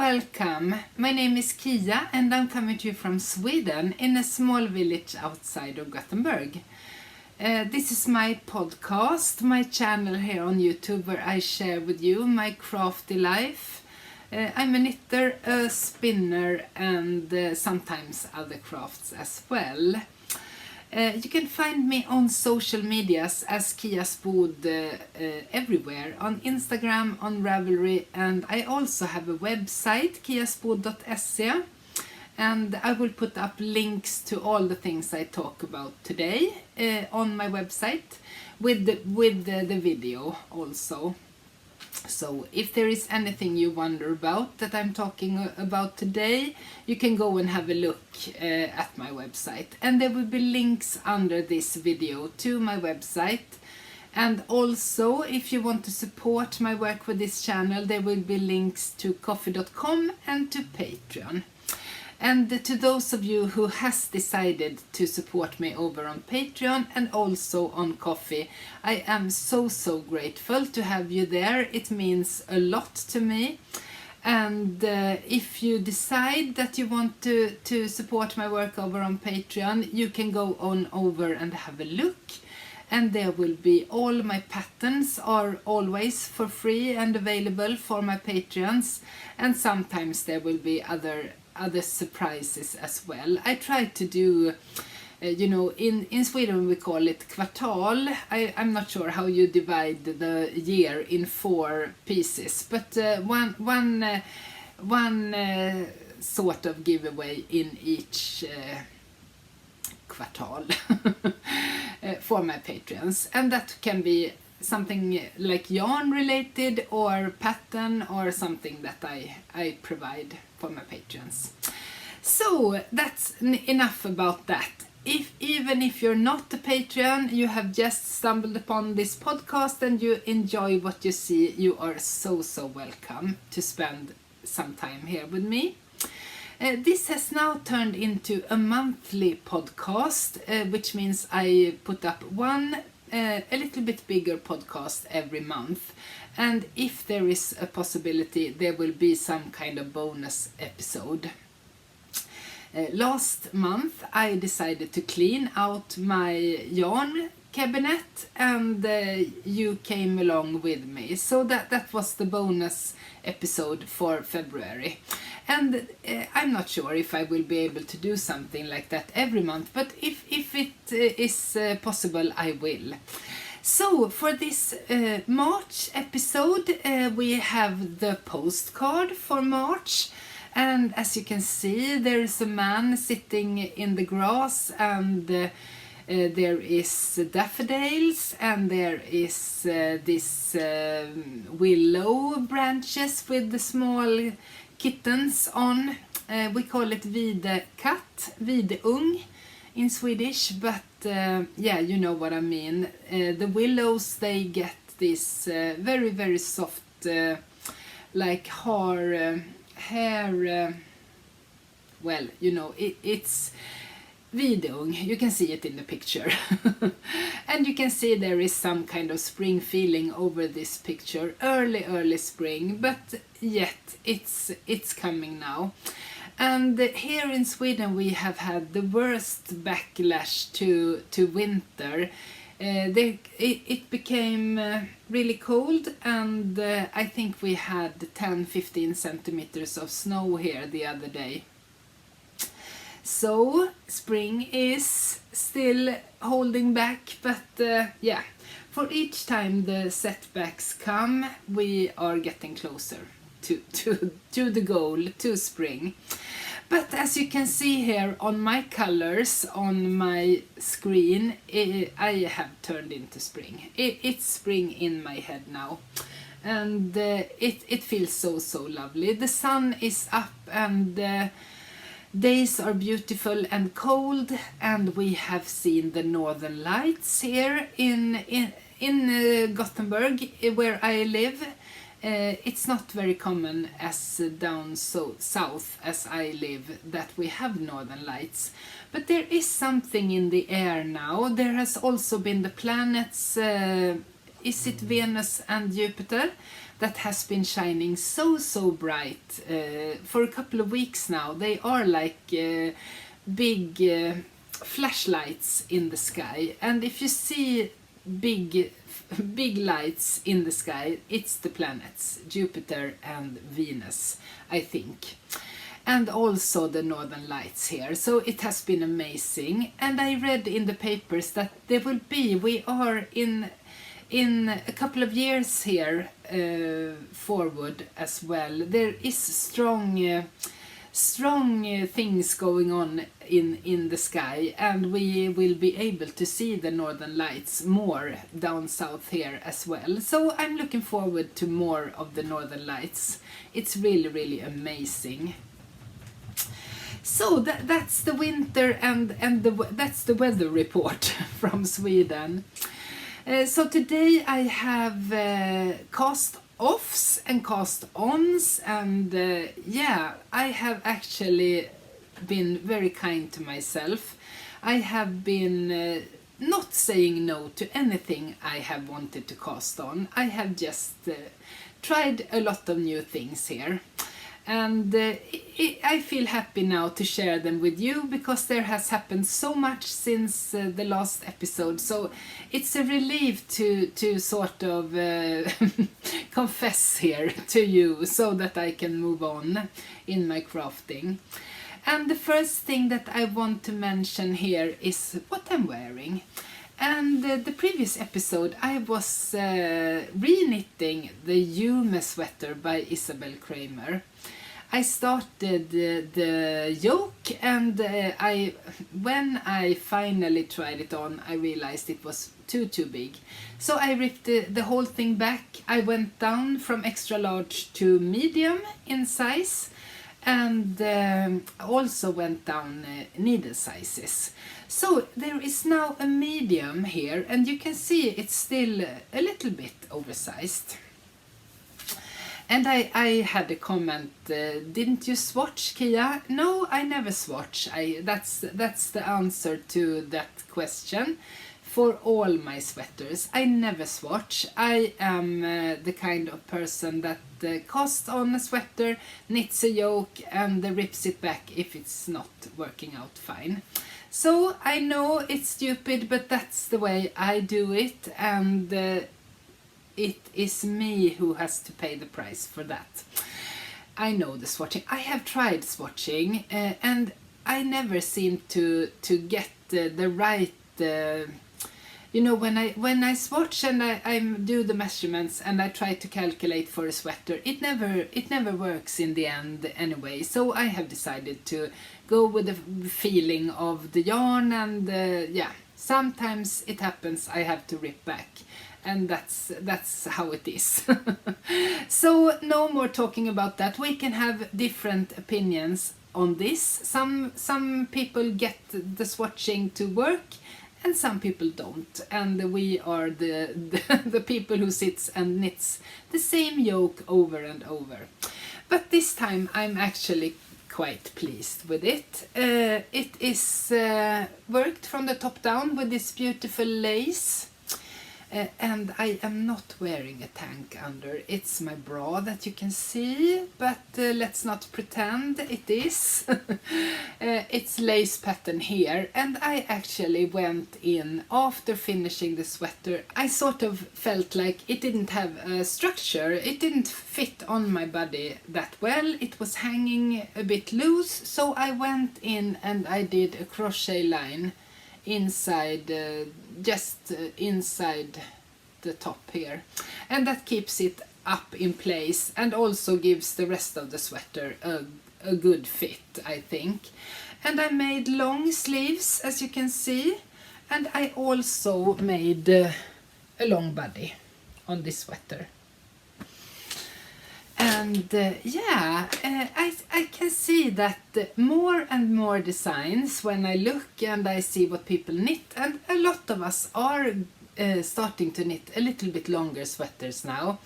welcome. My name is Kia and I'm coming to you from Sweden in a small village outside of Gothenburg. This is my podcast, my channel here on YouTube where I share with you my crafty life. I'm a knitter, a spinner and sometimes other crafts as well. You can find me on social medias as Kia Spod everywhere, on Instagram, on Ravelry, and I also have a website, kiaspod.se, and I will put up links to all the things I talk about today on my website with the video also. So if there is anything you wonder about that I'm talking about today, you can go and have a look at my website. And there will be links under this video to my website. And also, if you want to support my work with this channel, there will be links to coffee.com and to Patreon. And to those of you who has decided to support me over on Patreon and also on Coffee, I am so grateful to have you there. It means a lot to me. And if you decide that you want to support my work over on Patreon, you can go on over and have a look. And there will be all my patterns are always for free and available for my Patreons. And sometimes there will be other surprises as well. I try to do, in Sweden we call it kvartal. I'm not sure how you divide the year in 4 pieces, but one sort of giveaway in each kvartal for my patrons, and that can be something like yarn related or pattern or something that I provide for my patrons. So that's enough about that. Even if you're not a Patreon, you have just stumbled upon this podcast and you enjoy what you see, you are so welcome to spend some time here with me. This has now turned into a monthly podcast, which means I put up a little bit bigger podcast every month, and if there is a possibility there will be some kind of bonus episode. Last month I decided to clean out my yarn cabinet and you came along with me, so that was the bonus episode for February. And I'm not sure if I will be able to do something like that every month, but if it is possible, I will. So for this March episode, we have the postcard for March. And as you can see, there is a man sitting in the grass, and there is daffodils, and there is this willow branches with the small kittens on. We call it videkatt, vidung in Swedish, but yeah, you know what I mean. The willows, they get this very soft like hair, well, you know, it's vidung. You can see it in the picture. And you can see there is some kind of spring feeling over this picture. Early spring, but yet it's coming now. And here in Sweden we have had the worst backlash to winter. It became really cold, and I think we had 10-15 centimeters of snow here the other day. So spring is still holding back, but yeah, for each time the setbacks come, we are getting closer to the goal, to spring. But as you can see here on my colors on my screen, I have turned into spring. It's spring in my head now, and it feels so lovely. The sun is up and days are beautiful and cold, and we have seen the northern lights here in Gothenburg, where I live. It's not very common as down so south as I live that we have northern lights, but there is something in the air now. There has also been the planets, is it Venus and Jupiter, that has been shining so bright for a couple of weeks now. They are like big flashlights in the sky, and if you see big lights in the sky, it's the planets Jupiter and Venus, I think, and also the northern lights here. So it has been amazing, and I read in the papers that we are in a couple of years here forward as well. There is strong things going on in the sky, and we will be able to see the northern lights more down south here as well. So I'm looking forward to more of the northern lights. It's really amazing. So that's the winter and that's the weather report from Sweden. So today I have cast offs and cast ons, and I have actually been very kind to myself. I have been not saying no to anything I have wanted to cast on. I have just tried a lot of new things here, and I feel happy now to share them with you, because there has happened so much since the last episode. So it's a relief to sort of confess here to you, so that I can move on in my crafting. And the first thing that I want to mention here is what I'm wearing. And the previous episode I was re-knitting the Yume sweater by Isabel Kramer. I started the yoke, and when I finally tried it on, I realized it was too big. So I ripped the whole thing back. I went down from extra large to medium in size, and also went down needle sizes. So there is now a medium here, and you can see it's still a little bit oversized. And I had a comment, didn't you swatch, Kia? No, I never swatch. That's the answer to that question. For all my sweaters, I never swatch. I am the kind of person that casts on a sweater, knits a yoke, and rips it back if it's not working out fine. So I know it's stupid, but that's the way I do it, and it is me who has to pay the price for that. I know the swatching. I have tried swatching, and I never seem to get the right. When I swatch and I do the measurements and I try to calculate for a sweater, it never works in the end anyway. So I have decided to go with the feeling of the yarn, and sometimes it happens I have to rip back. And that's how it is. So no more talking about that. We can have different opinions on this. Some people get the swatching to work, and some people don't. And we are the people who sits and knits the same yoke over and over. But this time I'm actually quite pleased with it. It is worked from the top down with this beautiful lace. And I am not wearing a tank under. It's my bra that you can see, but let's not pretend it is. It's lace pattern here, and I actually went in after finishing the sweater. I sort of felt like it didn't have a structure. It didn't fit on my body that well. It was hanging a bit loose, so I went in and I did a crochet line inside, just inside the top here, and that keeps it up in place and also gives the rest of the sweater a good fit, I think. And I made long sleeves, as you can see, and I also made a long body on this sweater. And I can see that more and more designs when I look and I see what people knit, and a lot of us are starting to knit a little bit longer sweaters now.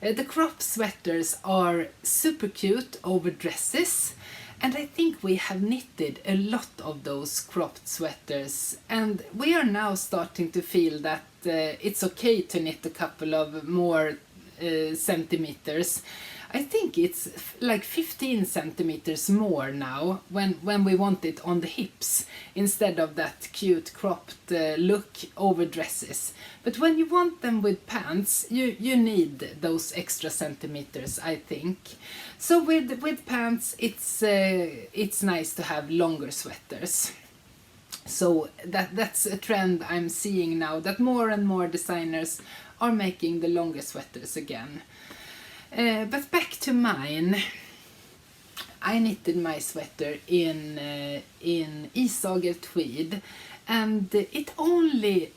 The crop sweaters are super cute over dresses, and I think we have knitted a lot of those cropped sweaters, and we are now starting to feel that it's okay to knit a couple of more centimeters. I think it's like 15 centimeters more now when we want it on the hips instead of that cute cropped look over dresses. But when you want them with pants, you need those extra centimeters, I think. So with pants, it's nice to have longer sweaters. So that's a trend I'm seeing now, that more and more designers are making the longer sweaters again. But back to mine. I knitted my sweater in Icelandic tweed, and it only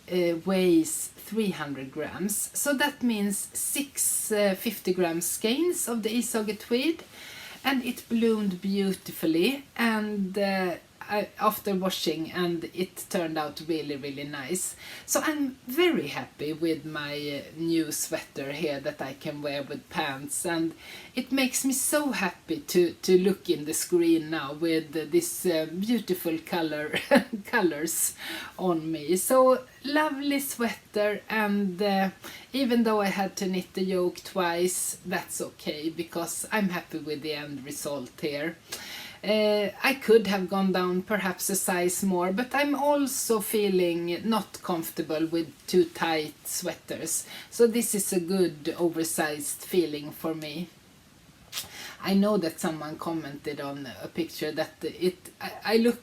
weighs 300 grams. So that means 50 grams skeins of the Icelandic tweed, and it bloomed beautifully and after washing, and it turned out really, really nice. So I'm very happy with my new sweater here that I can wear with pants, and it makes me so happy to look in the screen now with this beautiful colors on me. So lovely sweater, and even though I had to knit the yoke twice, that's okay because I'm happy with the end result here. I could have gone down perhaps a size more, but I'm also feeling not comfortable with too tight sweaters. So this is a good oversized feeling for me. I know that someone commented on a picture that I look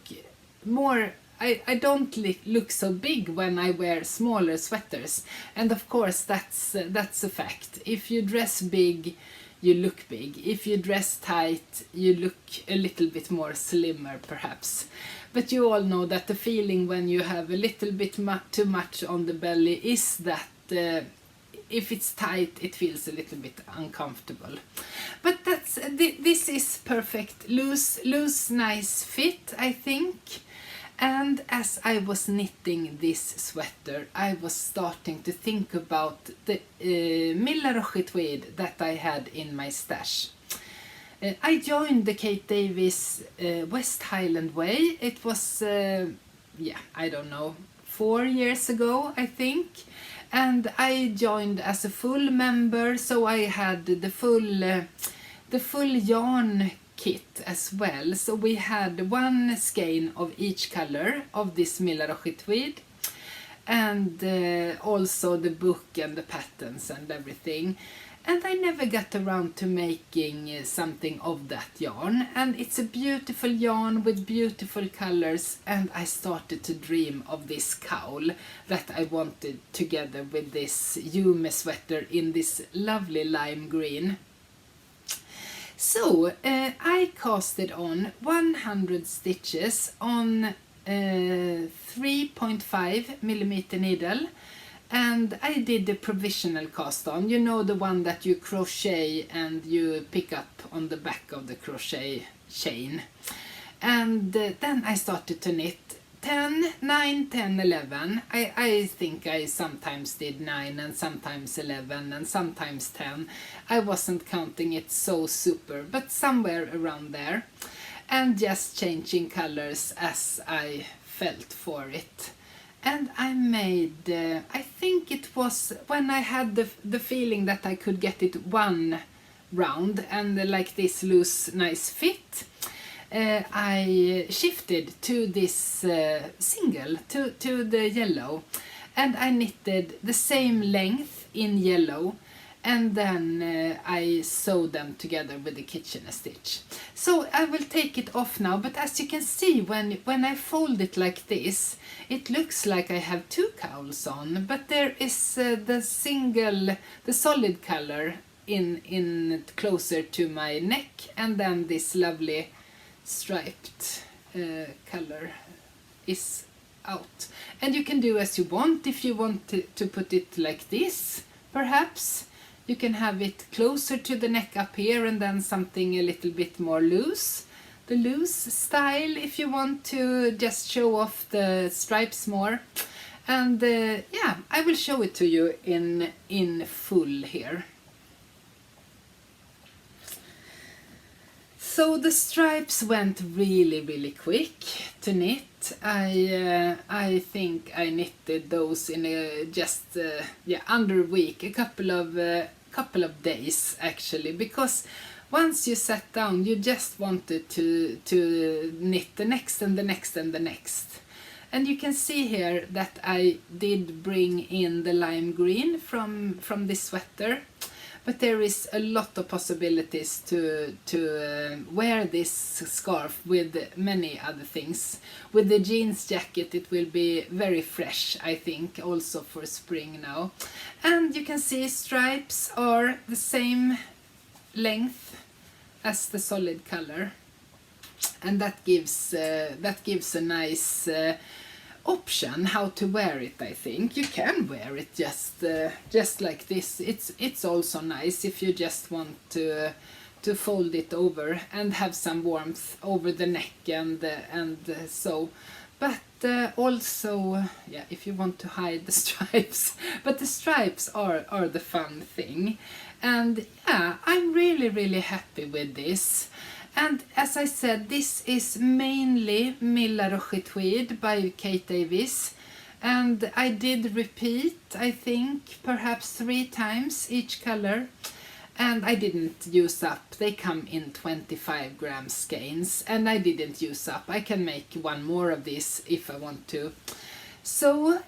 more, I don't look so big when I wear smaller sweaters. And of course that's a fact. If you dress big, you look big. If you dress tight, you look a little bit more slimmer perhaps. But you all know that the feeling when you have a little bit too much on the belly is that if it's tight, it feels a little bit uncomfortable. But this is perfect. Loose, nice fit, I think. And as I was knitting this sweater, I was starting to think about the Millarochi tweed that I had in my stash. I joined the Kate Davis West Highland Way. It was, I don't know, 4 years ago, I think. And I joined as a full member, so I had the full yarn kit as well. So we had one skein of each color of this Millarochi tweed, and also the book and the patterns and everything. And I never got around to making something of that yarn, and it's a beautiful yarn with beautiful colors, and I started to dream of this cowl that I wanted together with this Yume sweater in this lovely lime green. So I casted on 100 stitches on 3.5 millimeter needle, and I did the provisional cast on, you know, the one that you crochet and you pick up on the back of the crochet chain. And then I started to knit 9, 10, 11. I think I sometimes did 9 and sometimes 11 and sometimes 10. I wasn't counting it so super, but somewhere around there. And just changing colors as I felt for it. And I made, I think it was when I had the feeling that I could get it one round and like this loose, nice fit. I shifted to this single, to the yellow, and I knitted the same length in yellow, and then I sewed them together with the kitchen stitch. So I will take it off now, but as you can see, when I fold it like this, it looks like I have two cowls on, but there is the solid color in closer to my neck, and then this lovely striped color is out. And you can do as you want. If you want to put it like this, perhaps you can have it closer to the neck up here and then something a little bit more loose. The loose style, if you want to just show off the stripes more. And yeah, I will show it to you in full here. So the stripes went really, really quick to knit. I think I knitted those in just under a week, a couple of couple of days actually, because once you sat down you just wanted to knit the next and the next and the next. And you can see here that I did bring in the lime green from this sweater, but there is a lot of possibilities to wear this scarf with many other things. With the jeans jacket it will be very fresh, I think, also for spring now. And you can see stripes are the same length as the solid color, and that gives a nice option how to wear it. I think you can wear it just like this. It's also nice if you just want to fold it over and have some warmth over the neck and so. But also, yeah, if you want to hide the stripes. But the stripes are the fun thing. And yeah, I'm really happy with this. And as I said, this is mainly Milla Roche Tweed by Kate Davis. And I did repeat, I think, perhaps 3 times each color. And I didn't use up. They come in 25 gram skeins, and I didn't use up. I can make one more of this if I want to. So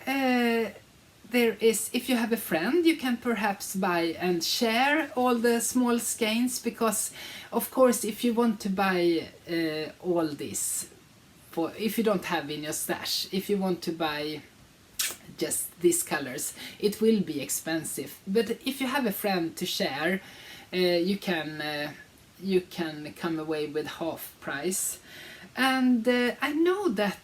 there is, if you have a friend, you can perhaps buy and share all the small skeins, because of course if you want to buy all this, if you don't have in your stash, if you want to buy just these colors, it will be expensive. But if you have a friend to share, you can come away with half price. And I know that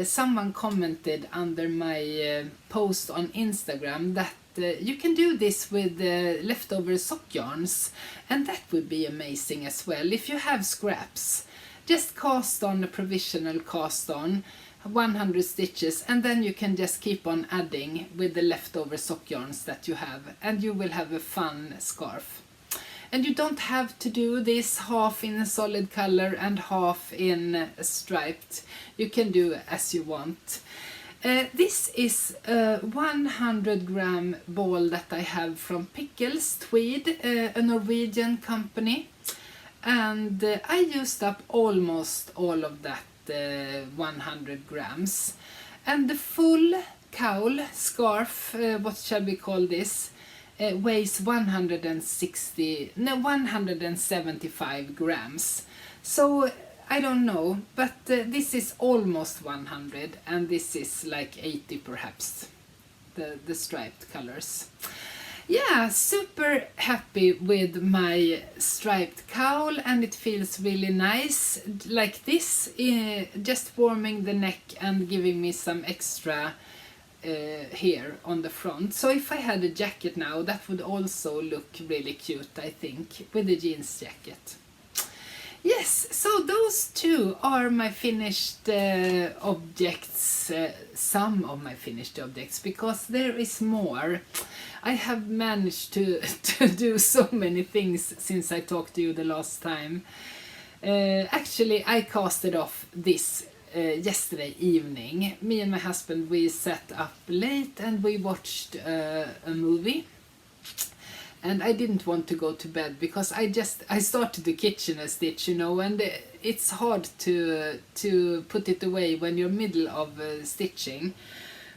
someone commented under my post on Instagram that you can do this with leftover sock yarns, and that would be amazing as well. If you have scraps, just cast on a provisional cast on 100 stitches, and then you can just keep on adding with the leftover sock yarns that you have, and you will have a fun scarf. And you don't have to do this half in a solid color and half in striped. You can do as you want. This is a 100 gram ball that I have from Pickles Tweed, a Norwegian company. And I used up almost all of that 100 grams. And the full cowl scarf, what shall we call this, weighs 175 grams. So I don't know, but this is almost 100, and this is like 80 perhaps, the striped colors. Yeah, super happy with my striped cowl, and it feels really nice like this, just warming the neck and giving me some extra here on the front. So if I had a jacket now, that would also look really cute, I think, with a jeans jacket. Yes, so those two are my finished objects, some of my finished objects, because there is more. I have managed to do so many things since I talked to you the last time. Actually, I casted off this yesterday evening. Me and my husband, we sat up late and we watched a movie. And I didn't want to go to bed because I started the kitchen a stitch, you know, and it's hard to put it away when you're middle of stitching.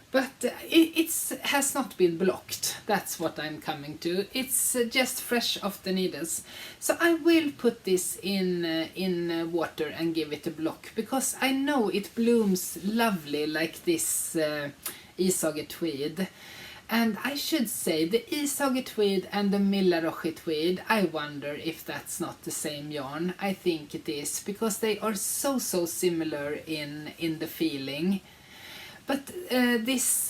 But it has not been blocked. That's what I'm coming to. It's just fresh off the needles. So I will put this in water and give it a block, because I know it blooms lovely like this Icelandic tweed. And I should say the Icelandic tweed and the Milla Roche tweed, I wonder if that's not the same yarn. I think it is, because they are so similar in the feeling. But this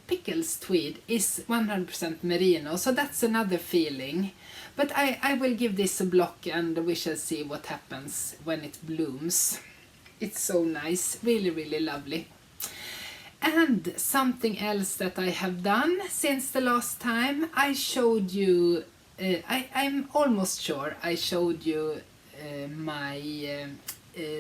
Pickles tweed is 100% merino, so that's another feeling. But I will give this a block and we shall see what happens when it blooms. It's so nice, really lovely. And something else that I have done since the last time, I showed you, I'm almost sure I showed you my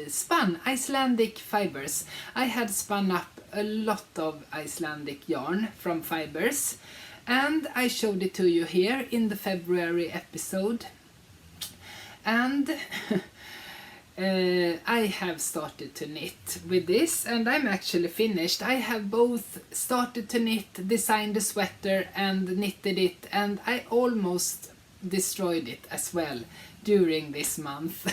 spun Icelandic fibers. I had spun up a lot of Icelandic yarn from fibers, and I showed it to you here in the February episode. And I have started to knit with this, and I'm actually finished. I have both started to knit, designed a sweater and knitted it, and I almost destroyed it as well during this month.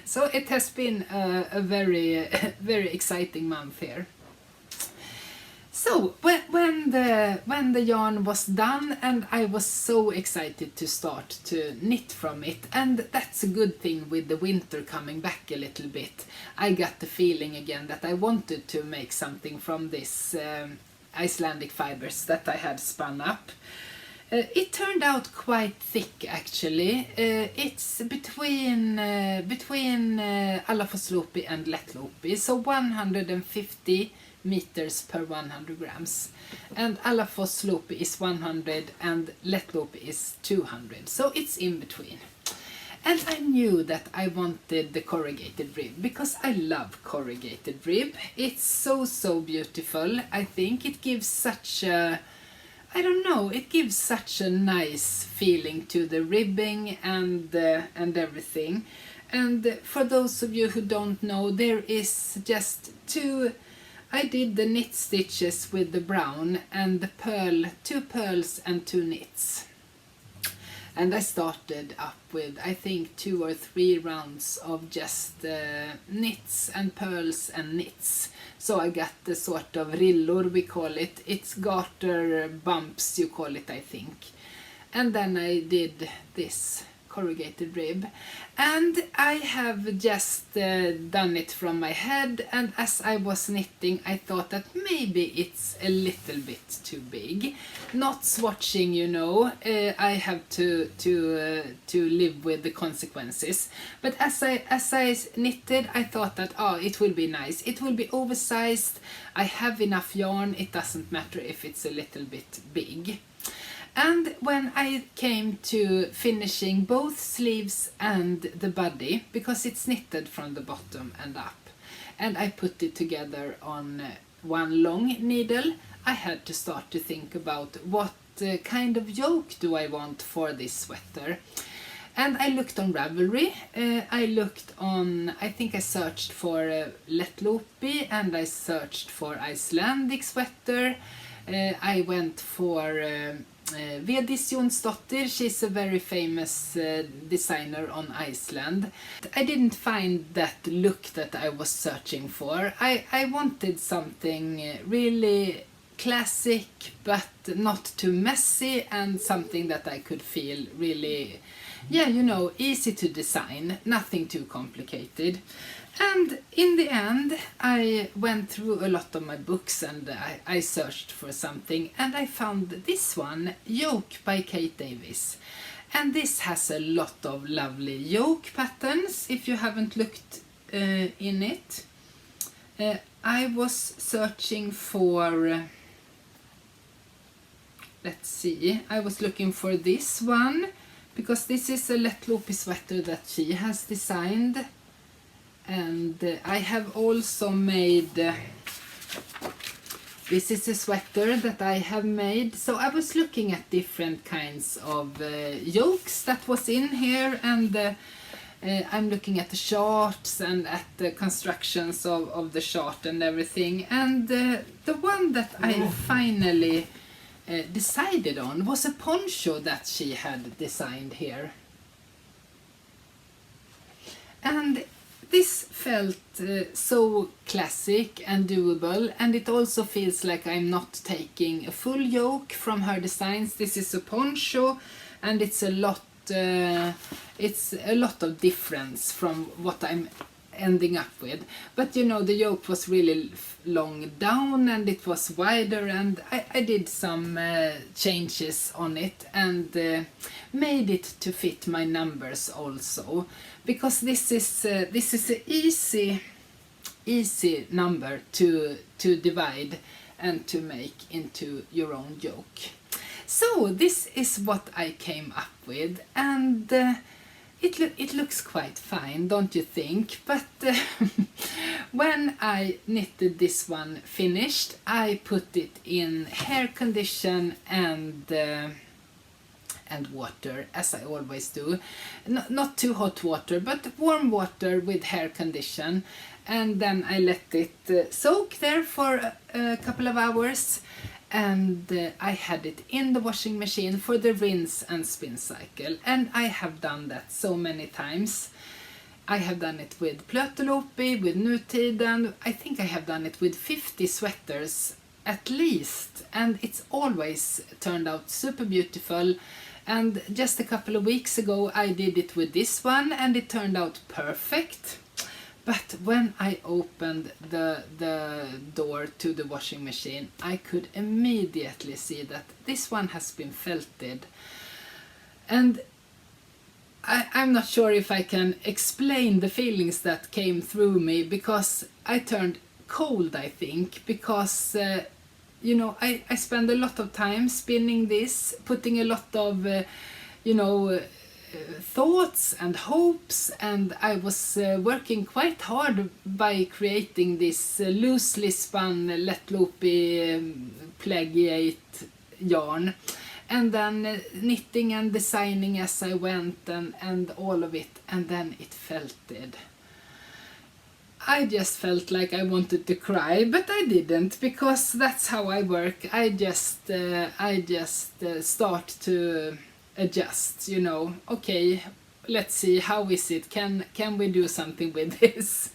So it has been a very very exciting month here. So when the yarn was done, and I was so excited to start to knit from it, and that's a good thing with the winter coming back a little bit. I got the feeling again that I wanted to make something from this Icelandic fibers that I had spun up. It turned out quite thick actually. It's between Alafosloopi and Lättloopi, so 150 meters per 100 grams, and Alafosloopi is 100 and Lättloopi is 200, so it's in between. And I knew that I wanted the corrugated rib because I love corrugated rib. It's so beautiful. I think it gives such a, I don't know, it gives such a nice feeling to the ribbing and everything. And for those of you who don't know, there is just two. I did the knit stitches with the brown and the pearl, 2 pearls and 2 knits. And I started up with, I think, 2 or 3 rounds of just knits and pearls and knits. So I got the sort of rillor, we call it. It's garter bumps, you call it, I think. And then I did this corrugated rib, and I have just done it from my head, and as I was knitting I thought that maybe it's a little bit too big. Not swatching, you know, I have to live with the consequences, but as I knitted I thought that it will be nice, it will be oversized, I have enough yarn, it doesn't matter if it's a little bit big. And when I came to finishing both sleeves and the body, because it's knitted from the bottom and up, and I put it together on one long needle, I had to start to think about what kind of yoke do I want for this sweater. And I looked on Ravelry, I looked on, I think I searched for Lättloopi, and I searched for Icelandic sweater. I went for Vedis Jonsdottir, she's a very famous designer on Iceland. I didn't find that look that I was searching for. I wanted something really classic but not too messy, and something that I could feel really, yeah, you know, easy to design, nothing too complicated. And in the end I went through a lot of my books, and I searched for something, and I found this one, Yoke by Kate Davis. And this has a lot of lovely yoke patterns, if you haven't looked in it. I was searching for, let's see, I was looking for this one, because this is a Lättloopi sweater that she has designed. And I have also made, this is a sweater that I have made. So I was looking at different kinds of yokes that was in here, and I'm looking at the charts and at the constructions of the chart and everything. And the one that I finally decided on was a poncho that she had designed here. And this felt so classic and doable, and it also feels like I'm not taking a full yoke from her designs. This is a poncho, and it's a lot of difference from what I'm ending up with. But you know, the yoke was really long down and it was wider, and I did some changes on it and made it to fit my numbers also, because this is an easy number to divide and to make into your own yoke. So this is what I came up with, and it looks quite fine, don't you think? But when I knitted this one finished, I put it in hair condition and water, as I always do. Not too hot water, but warm water with hair condition. And then I let it soak there for a couple of hours. And I had it in the washing machine for the rinse and spin cycle. And I have done that so many times. I have done it with Plötelopi, with Nutiden. I think I have done it with 50 sweaters at least. And it's always turned out super beautiful. And just a couple of weeks ago I did it with this one and it turned out perfect. But when I opened the door to the washing machine, I could immediately see that this one has been felted. And I'm not sure if I can explain the feelings that came through me, because I turned cold, I think, because you know, I spend a lot of time spinning this, putting a lot of you know, thoughts and hopes, and I was working quite hard by creating this loosely spun Lättloopy plagiate yarn, and then knitting and designing as I went and all of it, and then it felted. I just felt like I wanted to cry, but I didn't, because that's how I work. I just start to adjust, you know. Okay, let's see, how is it? Can we do something with this?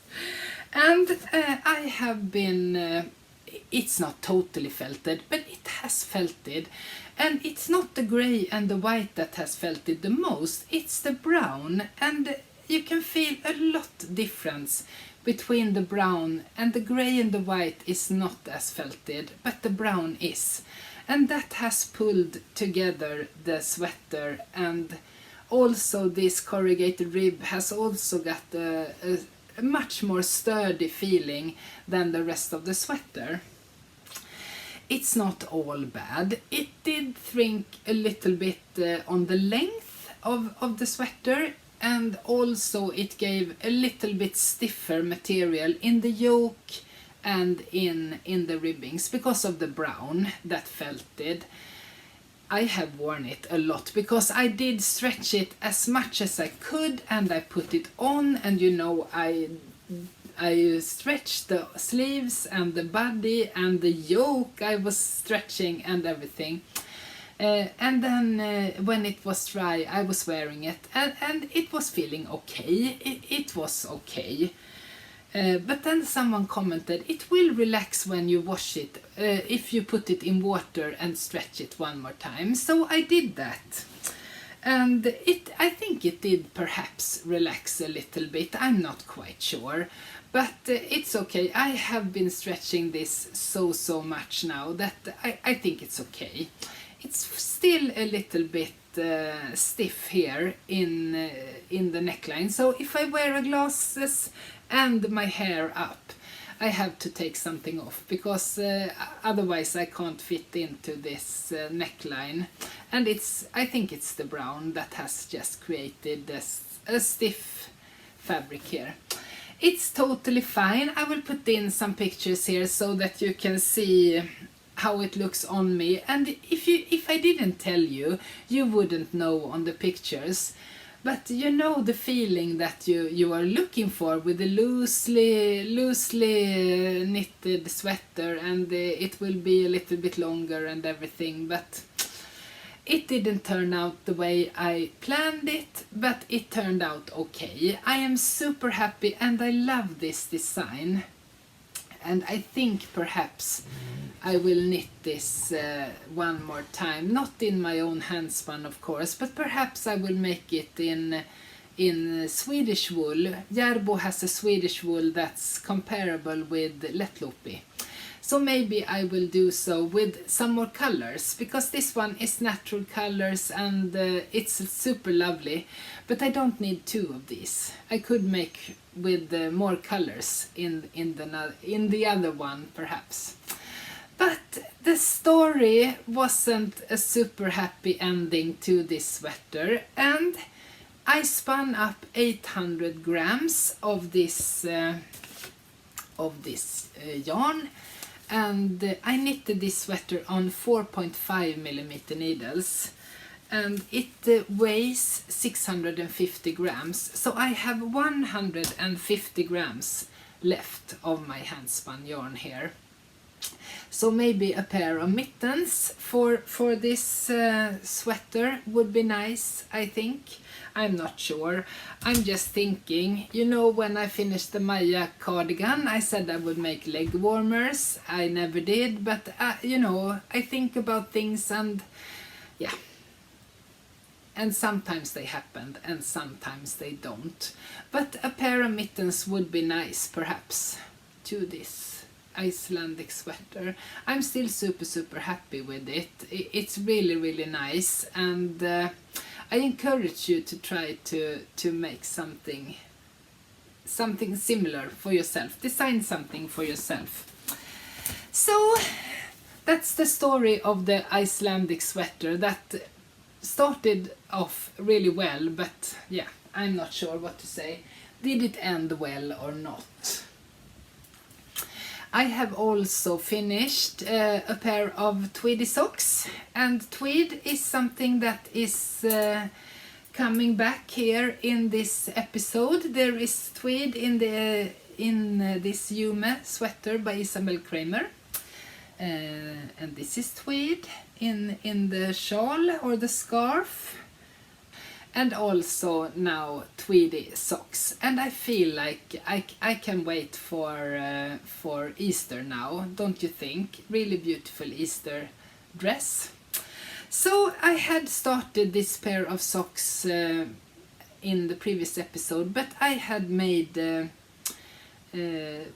And I have been it's not totally felted, but it has felted, and it's not the gray and the white that has felted the most, it's the brown, and you can feel a lot difference between the brown, and the gray and the white is not as felted, but the brown is. And that has pulled together the sweater, and also this corrugated rib has also got a much more sturdy feeling than the rest of the sweater. It's not all bad. It did shrink a little bit on the length of the sweater, and also it gave a little bit stiffer material in the yoke and in the ribbings because of the brown that felted. I have worn it a lot because I did stretch it as much as I could, and I put it on, and you know, I stretched the sleeves and the body and the yoke. I was stretching and everything. And then when it was dry, I was wearing it, and it was feeling okay. It was okay. But then someone commented, it will relax when you wash it if you put it in water and stretch it one more time. So I did that. And I think it did perhaps relax a little bit. I'm not quite sure. But it's okay. I have been stretching this so much now that I think it's okay. It's still a little bit stiff here in the neckline. So if I wear glasses and my hair up, I have to take something off, because otherwise I can't fit into this neckline. And I think it's the brown that has just created a stiff fabric here. It's totally fine. I will put in some pictures here so that you can see how it looks on me, and if I didn't tell you, you wouldn't know on the pictures. But you know the feeling that you are looking for with the loosely knitted sweater, and it will be a little bit longer and everything, but it didn't turn out the way I planned it, but it turned out okay. I am super happy, and I love this design, and I think perhaps I will knit this one more time, not in my own handspun of course, but perhaps I will make it in Swedish wool. Järbo has a Swedish wool that's comparable with Lättloopy. So maybe I will do so with some more colors, because this one is natural colors and it's super lovely, but I don't need two of these. I could make with more colors in the other one perhaps. But the story wasn't a super happy ending to this sweater, and I spun up 800 grams of this yarn, and I knitted this sweater on 4.5 millimeter needles, and it weighs 650 grams, so I have 150 grams left of my hand spun yarn here. So maybe a pair of mittens for this sweater would be nice, I think. I'm not sure. I'm just thinking, you know, when I finished the Maya cardigan, I said I would make leg warmers. I never did, but you know, I think about things, and yeah. And sometimes they happen and sometimes they don't. But a pair of mittens would be nice, perhaps, to this Icelandic sweater. I'm still super happy with it. It's really nice, and I encourage you to try to make something similar for yourself. Design something for yourself. So that's the story of the Icelandic sweater that started off really well, but yeah, I'm not sure what to say. Did it end well or not? I have also finished a pair of tweedy socks, and tweed is something that is coming back here in this episode. There is tweed in this Yume sweater by Isabel Kramer, and this is tweed in the shawl or the scarf, and also now tweedy socks. And I feel like I can wait for Easter now, don't you think? Really beautiful Easter dress. So I had started this pair of socks in the previous episode, but I had made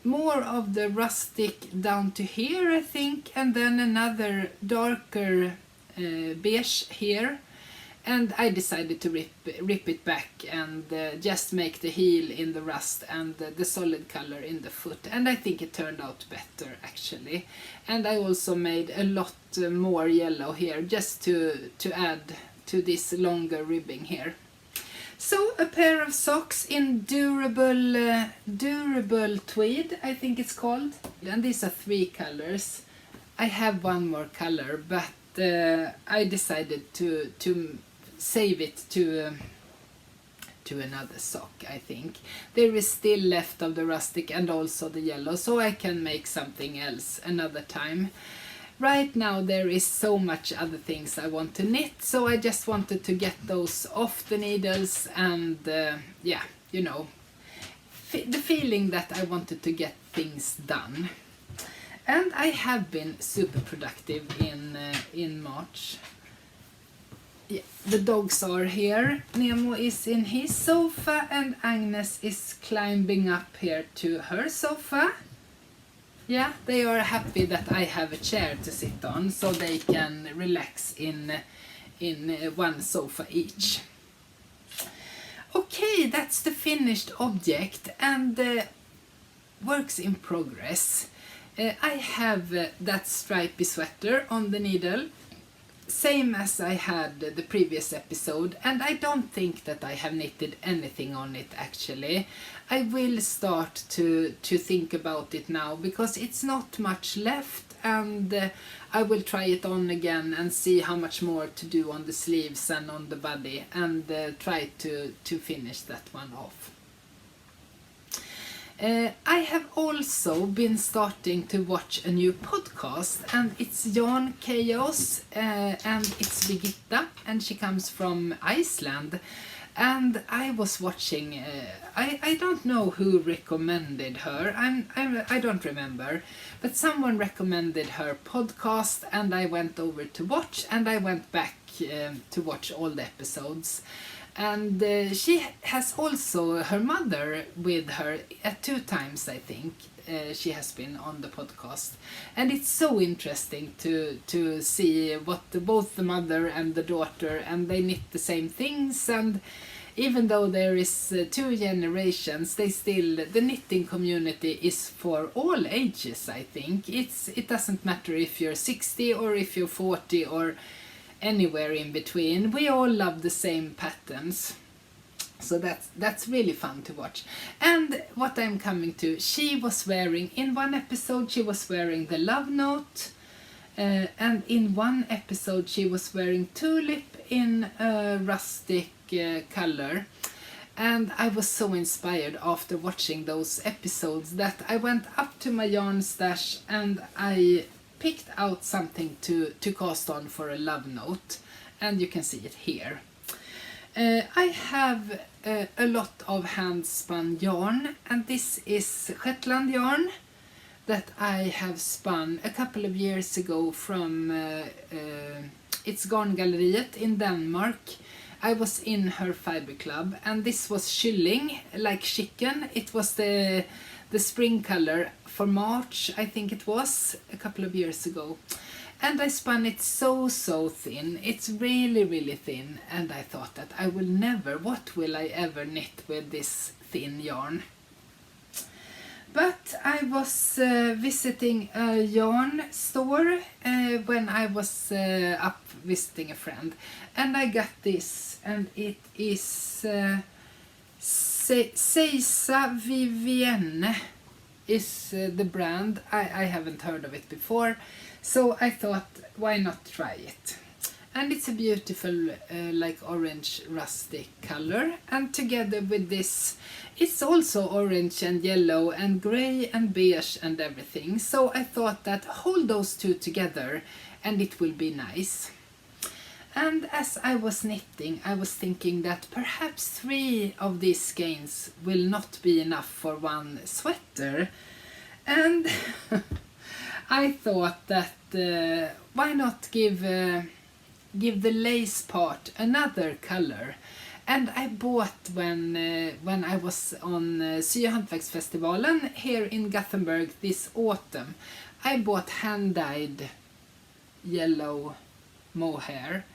more of the rustic down to here, I think, and then another darker beige here, and I decided to rip it back and just make the heel in the rust and the solid color in the foot, and I think it turned out better actually. And I also made a lot more yellow here just to add to this longer ribbing here. So a pair of socks in durable tweed, I think it's called. And these are 3 colors. I have one more color, but I decided to save it to another sock, I think. There is still left of the rustic and also the yellow, so I can make something else another time. Right now there is so much other things I want to knit, so I just wanted to get those off the needles, and yeah, you know, the feeling that I wanted to get things done. And I have been super productive in March. Yeah, the dogs are here. Nemo is in his sofa and Agnes is climbing up here to her sofa. Yeah, they are happy that I have a chair to sit on, so they can relax in one sofa each. Okay, that's the finished object, and works in progress. I have that stripy sweater on the needle, same as I had the previous episode, and I don't think that I have knitted anything on it actually. I will start to think about it now, because it's not much left, and I will try it on again and see how much more to do on the sleeves and on the body, and try to finish that one off. I have also been starting to watch a new podcast, and it's Yarn Chaos, and it's Birgitta, and she comes from Iceland. And I was watching, I don't know who recommended her, I don't remember, but someone recommended her podcast, and I went over to watch, and I went back to watch all the episodes. And she has also her mother with her at 2 times, I think. She has been on the podcast, and it's so interesting to see what both the mother and the daughter, and they knit the same things, and even though there is 2 generations, the knitting community is for all ages, I think. It doesn't matter if you're 60 or if you're 40 or anywhere in between. We all love the same patterns. So that's really fun to watch. And what I'm coming to, she was wearing, in one episode she was wearing the love note, and in one episode she was wearing tulip in a rustic color. And I was so inspired after watching those episodes that I went up to my yarn stash and I picked out something to cast on for a love note, and you can see it here. I have a lot of hand spun yarn, and this is Shetland yarn that I have spun a couple of years ago from it's Garngalleriet in Denmark. I was in her fiber club, and this was kylling, like chicken. It was the spring color for March, I think it was, a couple of years ago. And I spun it so thin. It's really thin, and I thought that I will never, what will I ever knit with this thin yarn? But I was visiting a yarn store when I was up visiting a friend, and I got this, and it is Seisa Vivienne is the brand. I haven't heard of it before, so I thought, why not try it? And it's a beautiful like orange rustic color, and together with this it's also orange and yellow and grey and beige and everything. So I thought that hold those two together and it will be nice. And as I was knitting, I was thinking that perhaps 3 of these skeins will not be enough for one sweater. And I thought that why not give the lace part another color. And I bought when I was on Syhantverksfestivalen here in Gothenburg this autumn, I bought hand-dyed yellow mohair,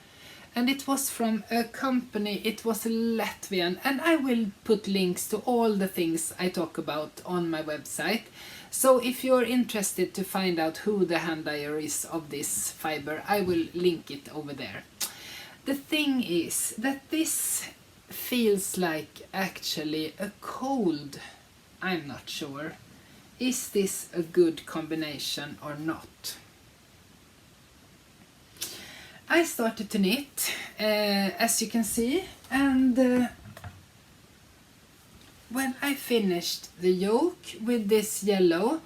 and it was from a company, it was Latvian, and I will put links to all the things I talk about on my website. So if you're interested to find out who the hand dyer is of this fiber, I will link it over there. The thing is that this feels like actually a cold. I'm not sure. Is this a good combination or not? I started to knit, as you can see, and when I finished the yoke with this yellow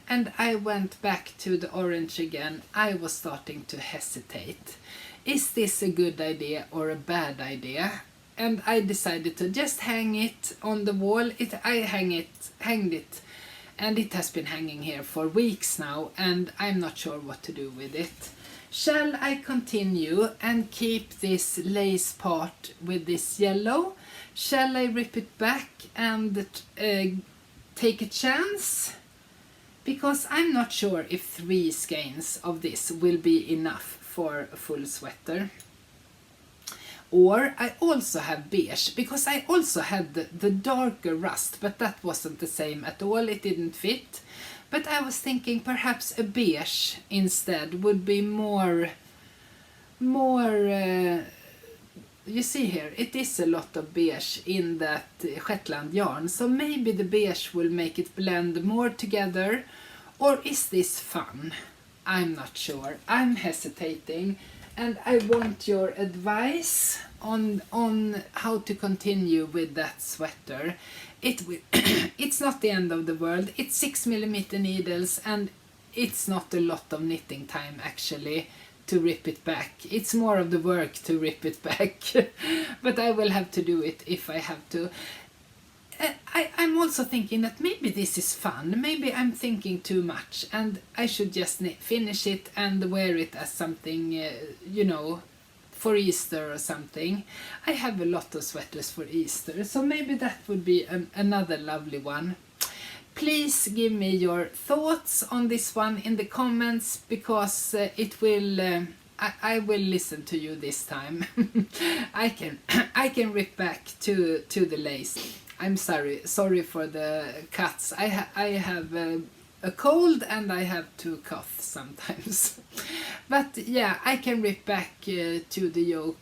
and I went back to the orange again, I was starting to hesitate. Is this a good idea or a bad idea? And I decided to just hang it on the wall. I hanged it, and it has been hanging here for weeks now, and I'm not sure what to do with it. Shall I continue and keep this lace part with this yellow? Shall I rip it back and take a chance? Because I'm not sure if 3 skeins of this will be enough for a full sweater. Or I also have beige, because I also had the darker rust, but that wasn't the same at all, it didn't fit. But I was thinking perhaps a beige instead would be more you see here, it is a lot of beige in that Shetland yarn, so maybe the beige will make it blend more together. Or is this fun? I'm not sure. I'm hesitating, and I want your advice on how to continue with that sweater. It's not the end of the world. It's 6mm needles, and it's not a lot of knitting time actually to rip it back. It's more of the work to rip it back, but I will have to do it if I have to. I'm also thinking that maybe this is fun, maybe I'm thinking too much, and I should just finish it and wear it as something, you know, for Easter or something. I have a lot of sweaters for Easter, so maybe that would be another lovely one. Please give me your thoughts on this one in the comments, because it will I will listen to you this time. I can rip back to the lace. I'm sorry for the cuts. I have a cold and I have to cough sometimes. But yeah, I can rip back to the yoke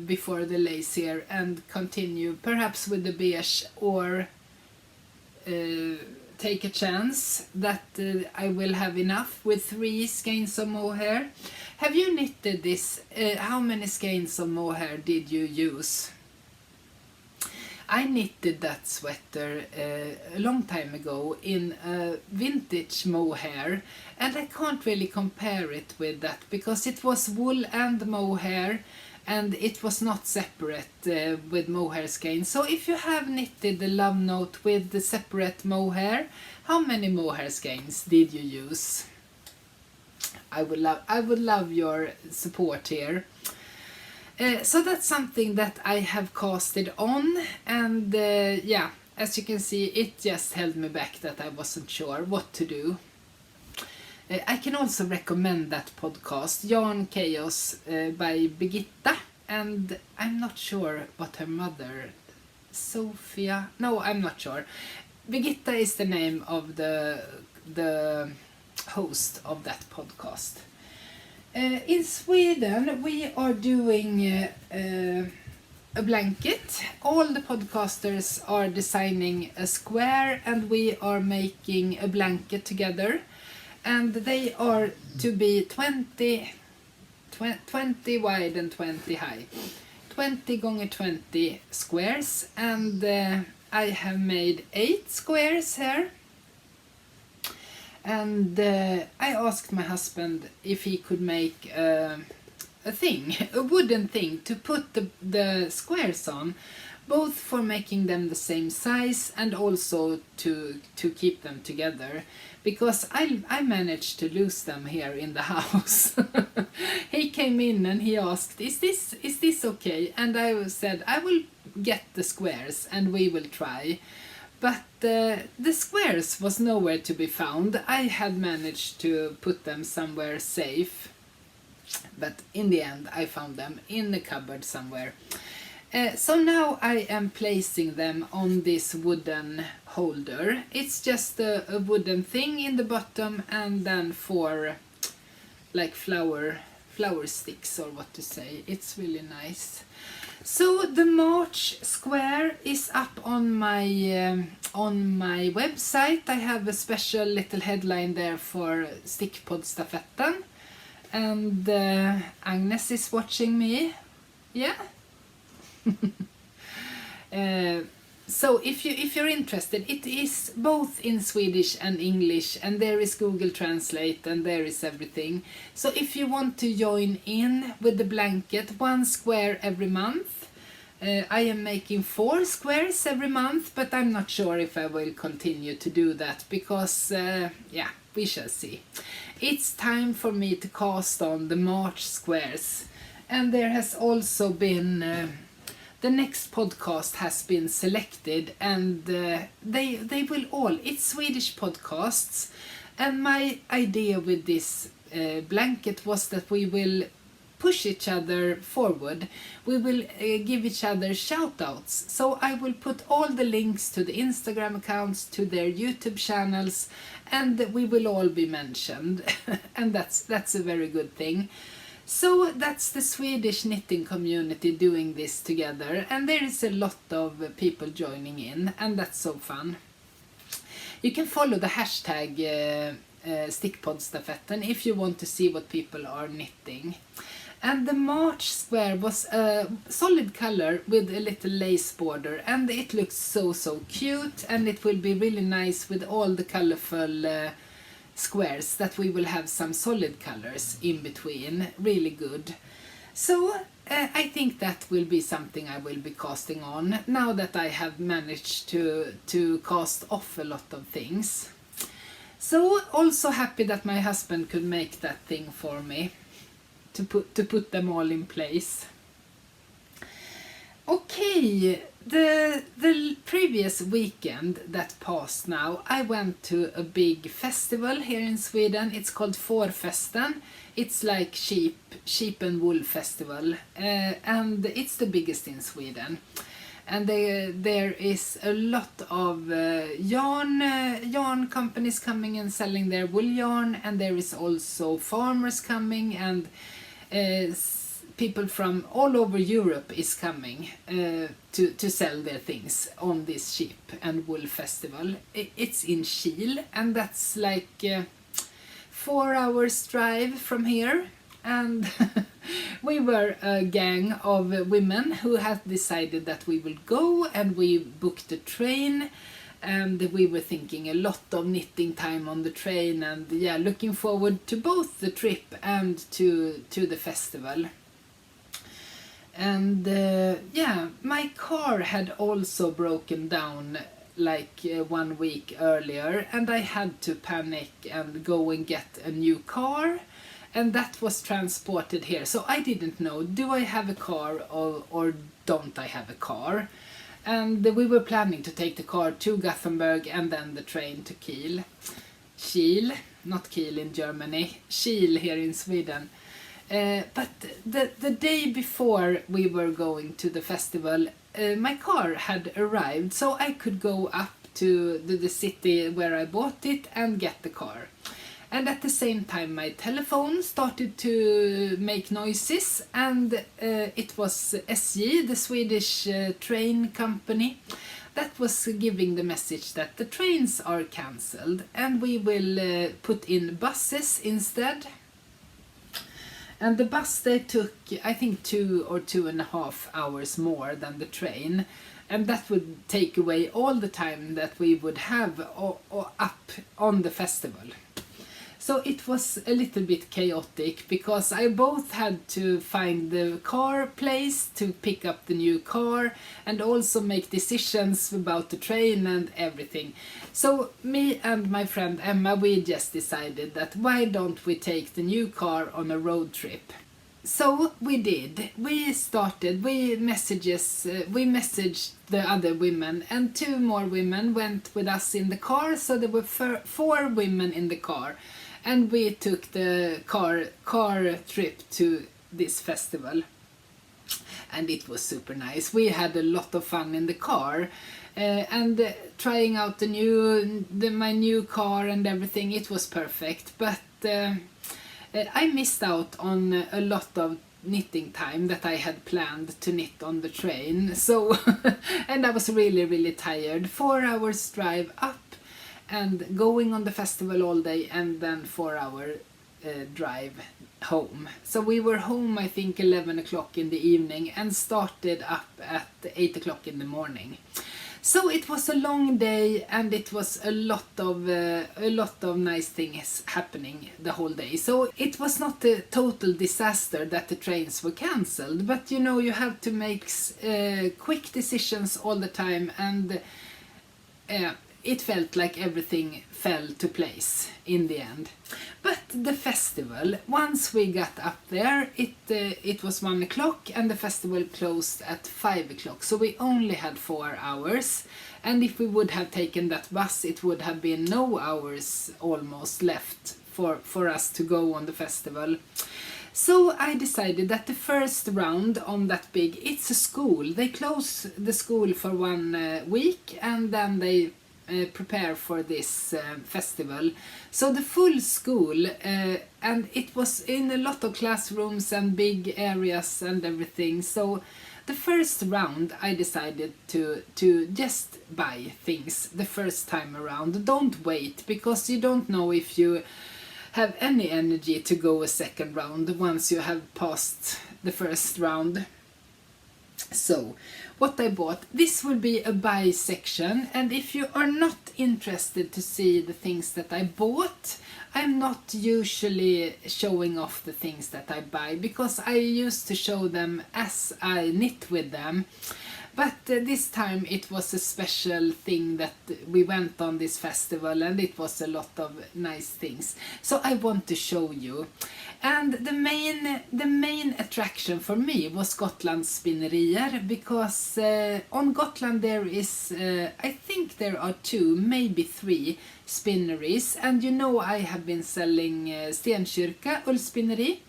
before the lace here and continue perhaps with the beige, or take a chance that I will have enough with 3 skeins of mohair. Have you knitted this? How many skeins of mohair did you use? I knitted that sweater a long time ago in a vintage mohair, and I can't really compare it with that because it was wool and mohair, and it was not separate with mohair skeins. So if you have knitted the Love Note with the separate mohair, how many mohair skeins did you use? I would love your support here. So that's something that I have casted on, and yeah, as you can see, it just held me back that I wasn't sure what to do. I can also recommend that podcast, Yarn Chaos by Birgitta, and I'm not sure what her mother, Sofia, no, I'm not sure. Birgitta is the name of the host of that podcast. In Sweden we are doing a blanket. All the podcasters are designing a square and we are making a blanket together, and they are to be 20 wide and 20 high, 20 x 20 squares, and I have made 8 squares here. And I asked my husband if he could make a wooden thing to put the squares on, both for making them the same size and also to keep them together, because I managed to lose them here in the house. He came in and he asked, is this okay? And I said, I will get the squares and we will try. But the squares was nowhere to be found. I had managed to put them somewhere safe, but in the end I found them in the cupboard somewhere. So now I am placing them on this wooden holder. It's just a wooden thing in the bottom, and then 4 like flower sticks, or what to say. It's really nice. So the March square is up on my website. I have a special little headline there for Stickpodstafetten, and Agnes is watching me. Yeah. So if you're interested, it is both in Swedish and English, and there is Google Translate and there is everything. So if you want to join in with the blanket, 1 square every month. I am making 4 squares every month, but I'm not sure if I will continue to do that because yeah, we shall see. It's time for me to cast on the March squares, and there has also been the next podcast has been selected, and they will all, it's Swedish podcasts, and my idea with this blanket was that we will push each other forward. We will give each other shout outs. So I will put all the links to the Instagram accounts, to their YouTube channels, and we will all be mentioned. And that's a very good thing. So that's the Swedish knitting community doing this together, and there is a lot of people joining in, and that's so fun. You can follow the hashtag Stickpodstafetten if you want to see what people are knitting. And the March square was a solid color with a little lace border, and it looks so cute, and it will be really nice with all the colorful squares that we will have some solid colors in between. Really good. So I think that will be something I will be casting on now that I have managed to cast off a lot of things. So also happy that my husband could make that thing for me to put them all in place. Okay, the previous weekend that passed now, I went to a big festival here in Sweden. It's called Fårfesten. It's like sheep and wool festival, and it's the biggest in Sweden. And there is a lot of yarn companies coming and selling their wool yarn, and there is also farmers coming, and people from all over Europe is coming to sell their things on this sheep and wool festival. It's in Kiel, and that's like 4 hours drive from here. And we were a gang of women who had decided that we will go, and we booked a train, and we were thinking a lot of knitting time on the train, and yeah, looking forward to both the trip and to the festival. And yeah, my car had also broken down like 1 week earlier, and I had to panic and go and get a new car, and that was transported here. So I didn't know, do I have a car or don't I have a car? And we were planning to take the car to Gothenburg and then the train to Kiel. Kiel, not Kiel in Germany, Kiel here in Sweden. But the day before we were going to the festival, my car had arrived, so I could go up to the city where I bought it and get the car. And at the same time my telephone started to make noises, and it was SJ, the Swedish train company, that was giving the message that the trains are cancelled and we will put in buses instead. And the bus, they took, I think, 2 or 2.5 hours more than the train. And that would take away all the time that we would have up on the festival. So it was a little bit chaotic, because I both had to find the car place to pick up the new car and also make decisions about the train and everything. So me and my friend Emma, we just decided that why don't we take the new car on a road trip. So we did. We messaged the other women, and 2 more women went with us in the car, so there were 4 women in the car. And we took the car trip to this festival, and it was super nice. We had a lot of fun in the car, and trying out my new car and everything. It was perfect, but I missed out on a lot of knitting time that I had planned to knit on the train. So and I was really tired. 4 hours drive up and going on the festival all day, and then 4-hour drive home. So we were home, I think, 11 o'clock in the evening, and started up at 8 o'clock in the morning. So it was a long day, and it was a lot of nice things happening the whole day. So it was not a total disaster that the trains were cancelled, but you know, you have to make quick decisions all the time, and it felt like everything fell to place in the end. But the festival, once we got up there, it was 1 o'clock, and the festival closed at 5 o'clock. So we only had 4 hours, and if we would have taken that bus, it would have been no hours almost left for us to go on the festival. So I decided that the first round on that it's a school. They close the school for 1 week, and then they prepare for this festival. So the full school, and it was in a lot of classrooms and big areas and everything. So the first round I decided to just buy things the first time around. Don't wait, because you don't know if you have any energy to go a second round once you have passed the first round. So what I bought, this will be a buy section, and if you are not interested to see the things that I bought, I'm not usually showing off the things that I buy, because I used to show them as I knit with them. But this time it was a special thing that we went on this festival, and it was a lot of nice things. So I want to show you. And the main attraction for me was Gotland's spinnerier, because on Gotland there is, I think there are 2, maybe 3 spinneries. And you know, I have been selling Stenkyrka ullspinneri.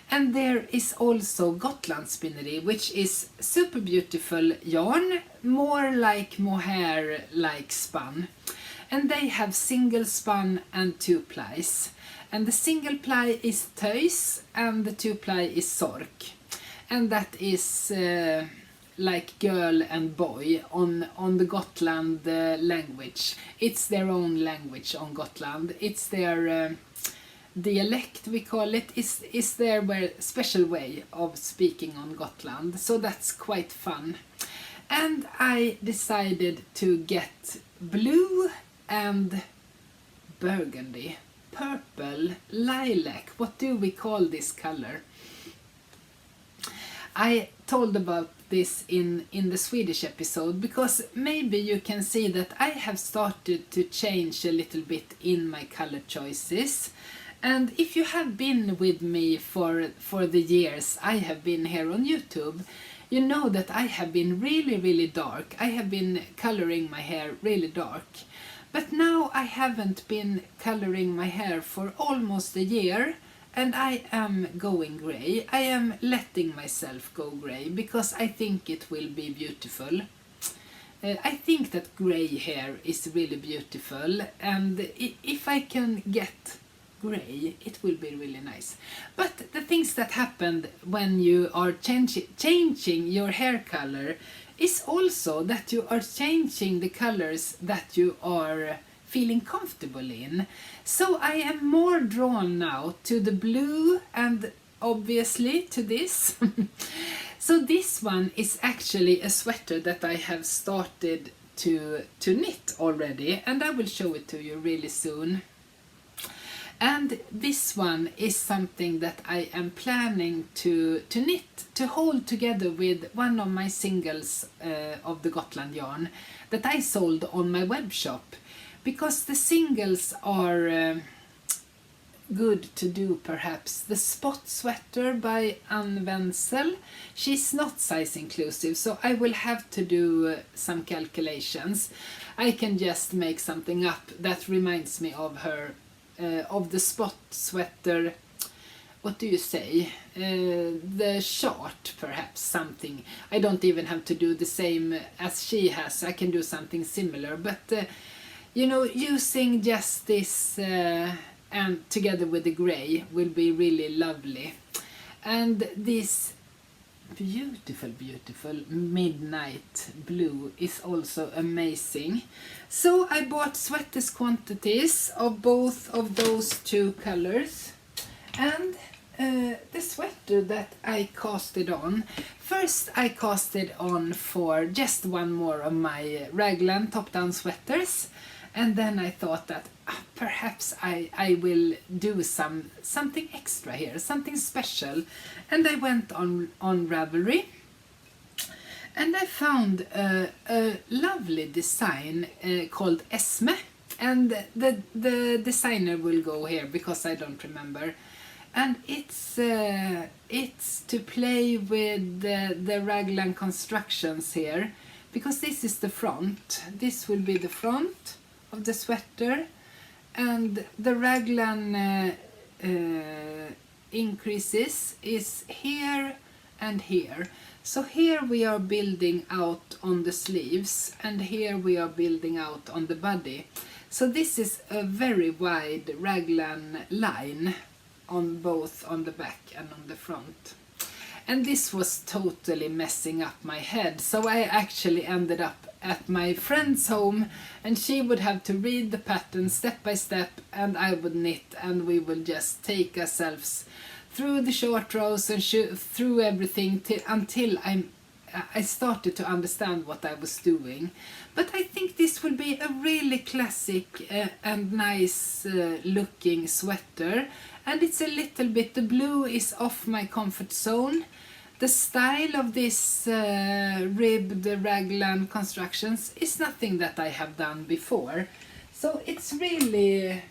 And there is also Gotland Spinnery, which is super beautiful yarn, more like mohair-like spun. And they have single spun and 2-plies. And the single ply is töis and the 2-ply is sork. and that is like girl and boy on the Gotland language. It's their own language on Gotland. It's their dialect, we call it, is their special way of speaking on Gotland. So that's quite fun. And I decided to get blue and burgundy, purple, lilac. What do we call this color? I told about this in the Swedish episode, because maybe you can see that I have started to change a little bit in my color choices. And if you have been with me for the years I have been here on YouTube, you know that I have been really dark. I have been coloring my hair really dark. But now I haven't been coloring my hair for almost a year, and I am going grey. I am letting myself go grey because I think it will be beautiful. I think that grey hair is really beautiful, and if I can get grey, it will be really nice. But the things that happened when you are changing your hair color is also that you are changing the colors that you are feeling comfortable in. So I am more drawn now to the blue and obviously to this. So this one is actually a sweater that I have started to knit already, and I will show it to you really soon. And this one is something that I am planning to knit, to hold together with one of my singles of the Gotland yarn that I sold on my web shop, because the singles are good to do perhaps. The spot sweater by Ann Wenzel, she's not size inclusive, so I will have to do some calculations. I can just make something up that reminds me of her, of the spot sweater, what do you say, the chart perhaps, something. I don't even have to do the same as she has, I can do something similar, but you know, using just this and together with the grey will be really lovely. And this beautiful midnight blue is also amazing. So I bought sweaters quantities of both of those two colors, and the sweater that I casted on, first I casted on for just one more of my raglan top-down sweaters, and then I thought that perhaps I will do something extra here, something special. And I went on Ravelry, and I found a lovely design called Esme, and the designer will go here because I don't remember. And it's to play with the raglan constructions here, because this is the front. This will be the front of the sweater, and the raglan increases is here and here. So here we are building out on the sleeves, and here we are building out on the body. So this is a very wide raglan line on both on the back and on the front. And this was totally messing up my head, so I actually ended up at my friend's home, and she would have to read the pattern step by step, and I would knit, and we would just take ourselves through the short rows and through everything until I started to understand what I was doing. But I think this will be a really classic and nice looking sweater, and it's a little bit, the blue is off my comfort zone. The style of this ribbed raglan constructions is nothing that I have done before, so it's really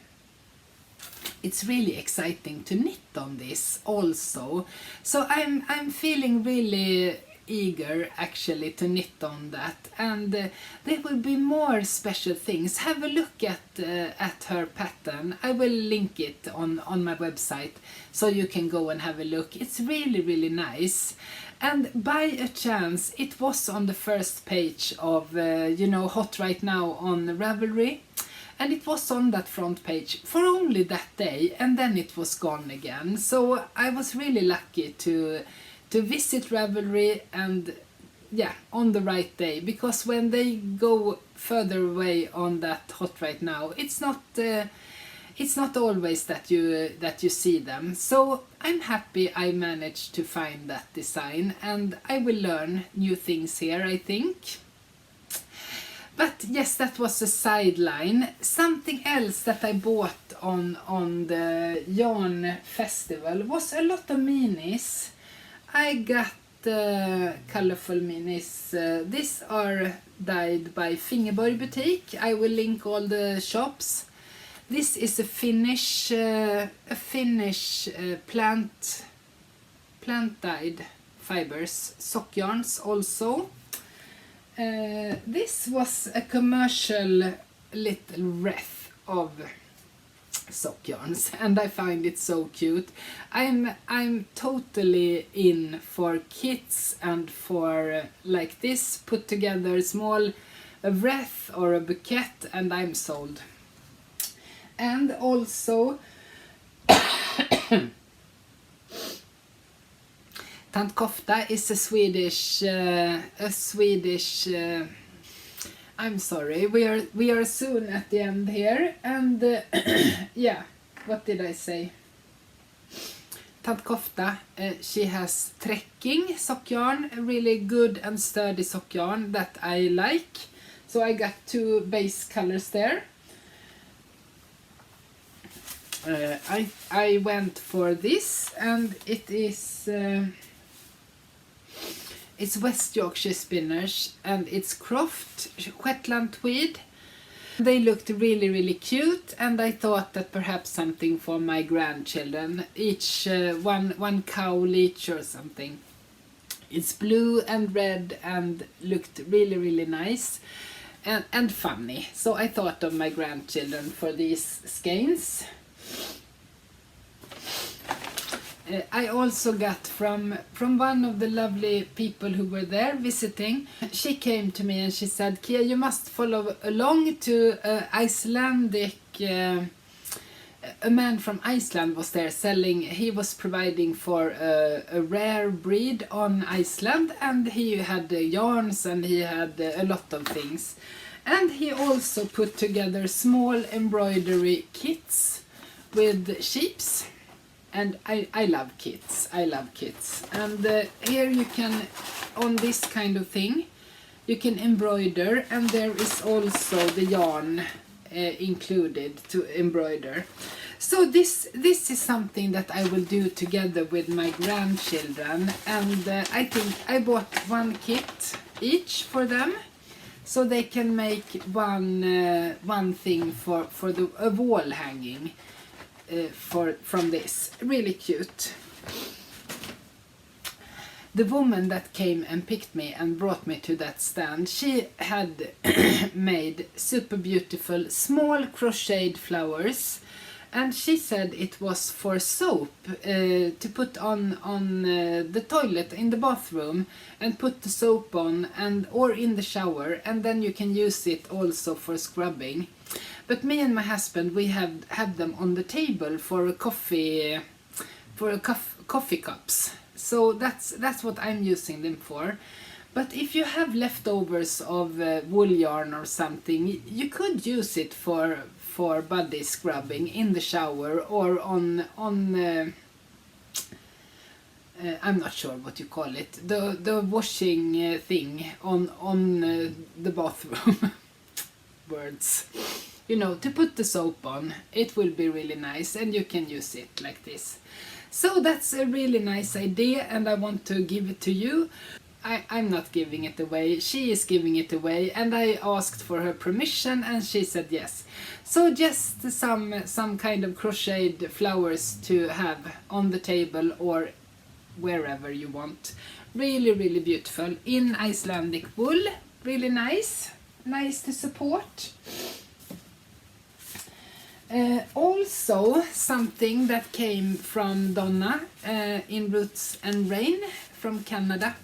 exciting to knit on this also. So I'm feeling really eager actually to knit on that, and there will be more special things. Have a look at her pattern. I will link it on my website so you can go and have a look. It's really nice, and by a chance it was on the first page of Hot Right Now on Ravelry, and it was on that front page for only that day, and then it was gone again. So I was really lucky to to visit Ravelry and on the right day, because when they go further away on that hot right now, it's not always that you see them. So I'm happy I managed to find that design, and I will learn new things here, I think. But yes, that was a sideline. Something else that I bought on the yarn festival was a lot of minis. I got colorful minis. These are dyed by Fingerborg Boutique. I will link all the shops. This is a Finnish plant dyed fibers, sock yarns also. This was a commercial little wreath of sock yarns, and I find it so cute. I'm totally in for kits and for like this, put together small a wreath or a bouquet, and I'm sold. And also Tant Kofta is a Swedish I'm sorry, we are soon at the end here, and what did I say? Tant Kofta, she has trekking sock yarn, a really good and sturdy sock yarn that I like. So I got 2 base colors there. I went for this, and it is it's West Yorkshire Spinners, and it's Croft Shetland tweed. They looked really, really cute, and I thought that perhaps something for my grandchildren, each one cowl each or something. It's blue and red and looked really, really nice and funny. So I thought of my grandchildren for these skeins. I also got from one of the lovely people who were there visiting. She came to me and she said, Kia, you must follow along to Icelandic. A man from Iceland was there selling. He was providing for a rare breed on Iceland, and he had yarns and he had a lot of things. And he also put together small embroidery kits with sheeps. And I love kits. And here you can, on this kind of thing, you can embroider, and there is also the yarn included to embroider. So this is something that I will do together with my grandchildren, and I think I bought 1 kit each for them, so they can make one thing for a wall hanging. From this, really cute. The woman that came and picked me and brought me to that stand, she had made super beautiful small crocheted flowers, and she said it was for soap to put on the toilet in the bathroom, and put the soap on or in the shower, and then you can use it also for scrubbing. But me and my husband, we have them on the table for coffee cups. So that's what I'm using them for. But if you have leftovers of wool yarn or something, you could use it for body scrubbing in the shower or on I'm not sure what you call it, the washing thing on the bathroom. Words. You know, to put the soap on, it will be really nice, and you can use it like this. So that's a really nice idea, and I want to give it to you. I'm not giving it away, she is giving it away, and I asked for her permission and she said yes. So just some kind of crocheted flowers to have on the table or wherever you want. Really, really beautiful in Icelandic wool, really nice to support. Also something that came from Donna in Roots and Rain from Canada.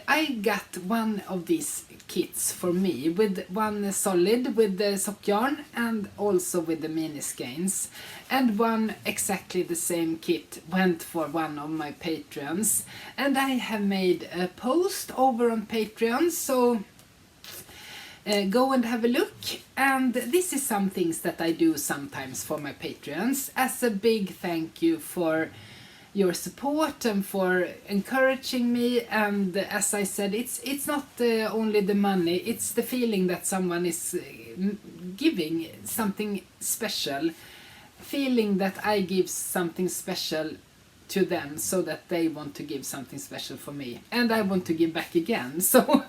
I got one of these kits for me, with one solid with the sock yarn and also with the mini skeins, and one exactly the same kit went for one of my patrons, and I have made a post over on Patreon, so go and have a look. And this is some things that I do sometimes for my patrons as a big thank you for your support and for encouraging me. And as I said, it's not only the money, it's the feeling that someone is giving something special, feeling that I give something special to them, so that they want to give something special for me, and I want to give back again. So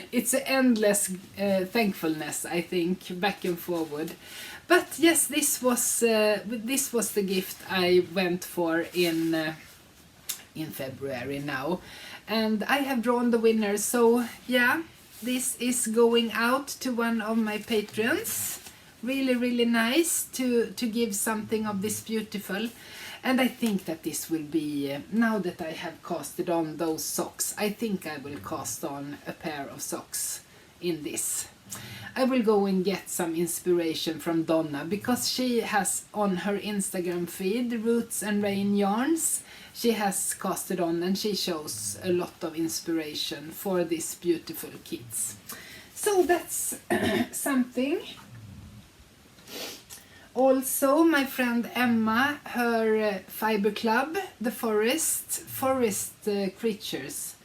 it's an endless thankfulness, I think, back and forward. But yes, this was the gift I went for in February now, and I have drawn the winner. So yeah, this is going out to one of my patrons. Really nice to give something of this beautiful. And I think that this will be, now that I have casted on those socks, I think I will cast on a pair of socks in this. I will go and get some inspiration from Donna, because she has on her Instagram feed, Roots and Rain Yarns, she has casted on, and she shows a lot of inspiration for these beautiful kits. So that's something. Also, my friend Emma, her fiber club, the Forest Creatures,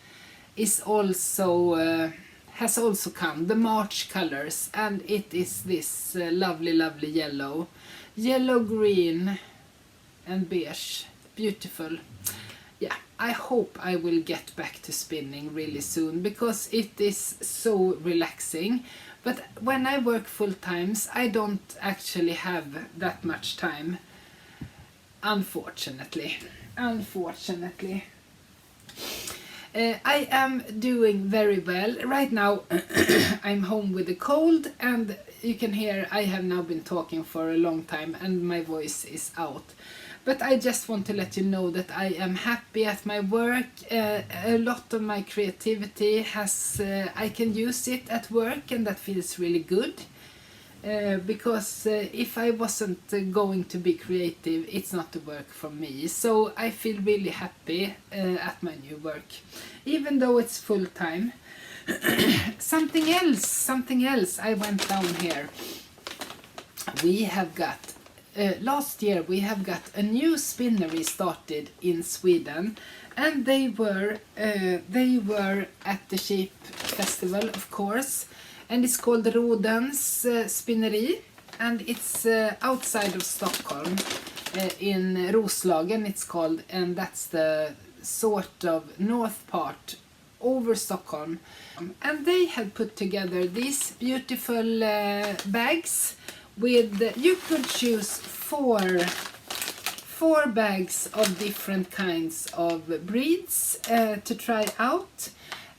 is also has also come, the March colors, and it is this lovely yellow, green and beige, beautiful. Yeah, I hope I will get back to spinning really soon, because it is so relaxing. But when I work full times, I don't actually have that much time, unfortunately. I am doing very well. Right now I'm home with a cold, and you can hear I have now been talking for a long time and my voice is out. But I just want to let you know that I am happy at my work. A lot of my creativity has, I can use it at work, and that feels really good. Because if I wasn't going to be creative, it's not the work for me. So I feel really happy at my new work, even though it's full time. Something else, I went down here. We have got last year we have got a new spinnery started in Sweden, and they were at the Sheep Festival, of course, and it's called Rodens Spinneri, and it's outside of Stockholm, in Roslagen it's called, and that's the sort of north part over Stockholm. And they had put together these beautiful bags with, you could choose four bags of different kinds of breeds to try out,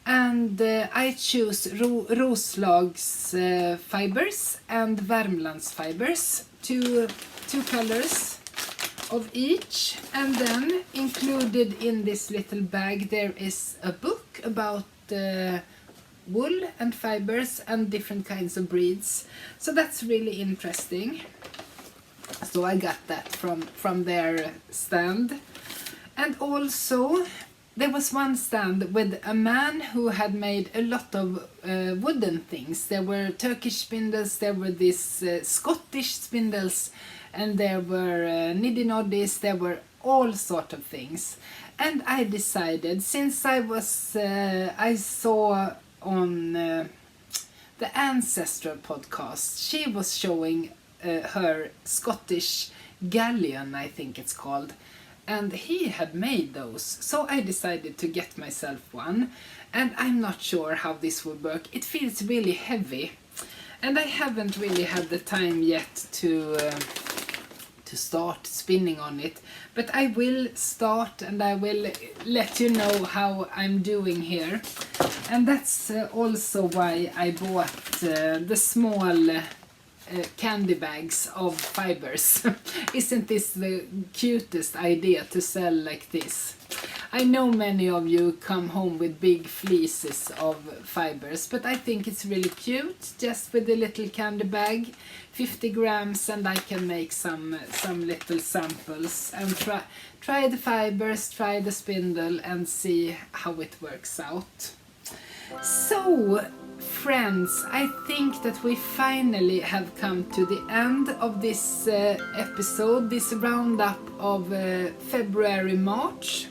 and I choose Roslags fibers and Värmlands fibers, two colors of each. And then included in this little bag there is a book about wool and fibers and different kinds of breeds, so that's really interesting. So I got that from their stand. And also there was one stand with a man who had made a lot of wooden things. There were Turkish spindles, there were these Scottish spindles, and there were niddy-noddies, there were all sort of things. And I decided, since I saw on the Ancestral podcast, she was showing her Scottish galleon, I think it's called, and he had made those. So I decided to get myself one, and I'm not sure how this will work. It feels really heavy, and I haven't really had the time yet to start spinning on it, but I will start and I will let you know how I'm doing here. And that's also why I bought the small candy bags of fibers. Isn't this the cutest idea to sell like this? I know many of you come home with big fleeces of fibers, but I think it's really cute, just with a little candy bag, 50 grams, and I can make some little samples and try the fibers, try the spindle, and see how it works out. So, friends, I think that we finally have come to the end of this episode, this roundup of February-March.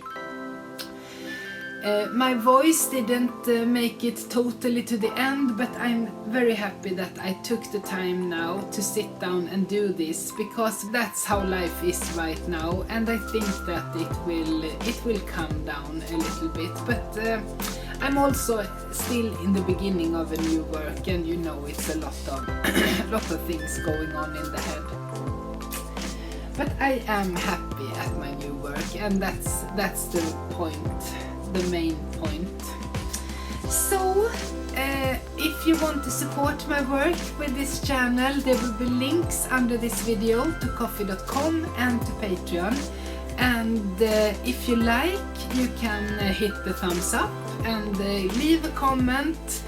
My voice didn't make it totally to the end, but I'm very happy that I took the time now to sit down and do this, because that's how life is right now, and I think that it will calm down a little bit. But I'm also still in the beginning of a new work, and you know it's a lot of things going on in the head. But I am happy at my new work, and that's the point. The main point. So, if you want to support my work with this channel, there will be links under this video to coffee.com and to Patreon. And if you like, you can hit the thumbs up and leave a comment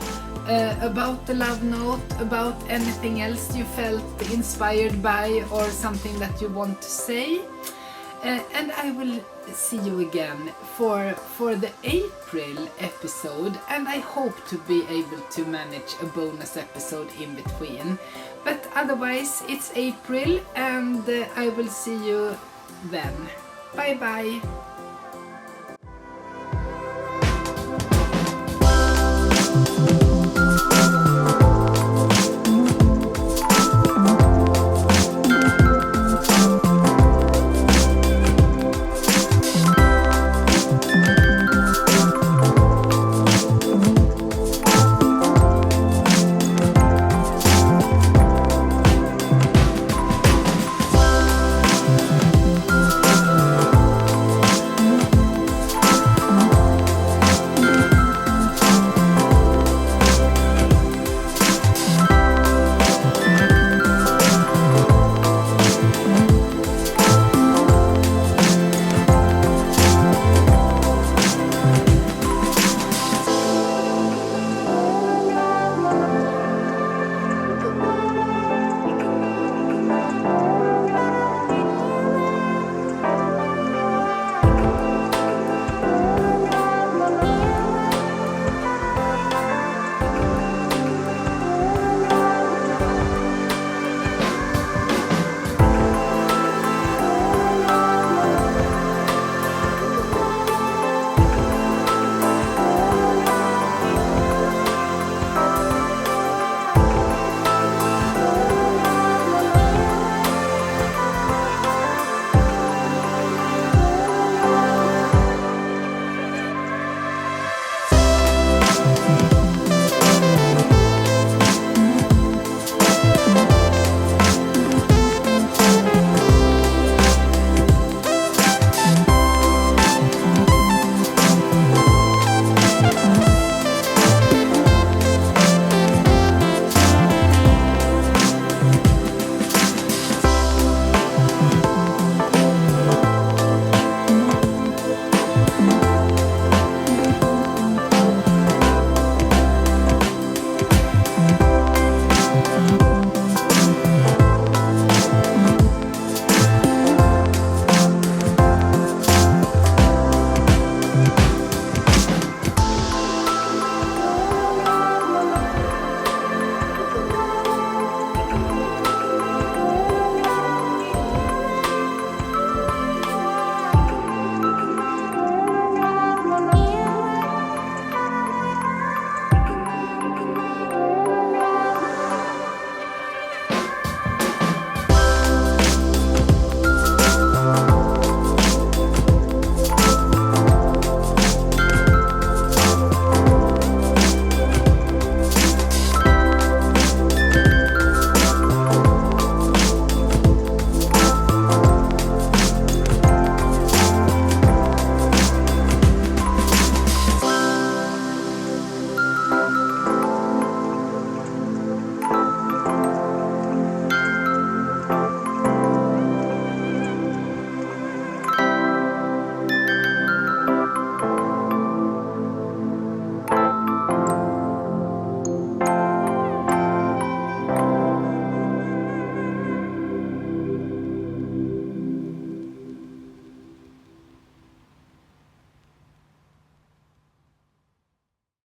about the love note, about anything else you felt inspired by, or something that you want to say. And I will see you again for the April episode, and I hope to be able to manage a bonus episode in between. But otherwise, it's April, and I will see you then. Bye bye!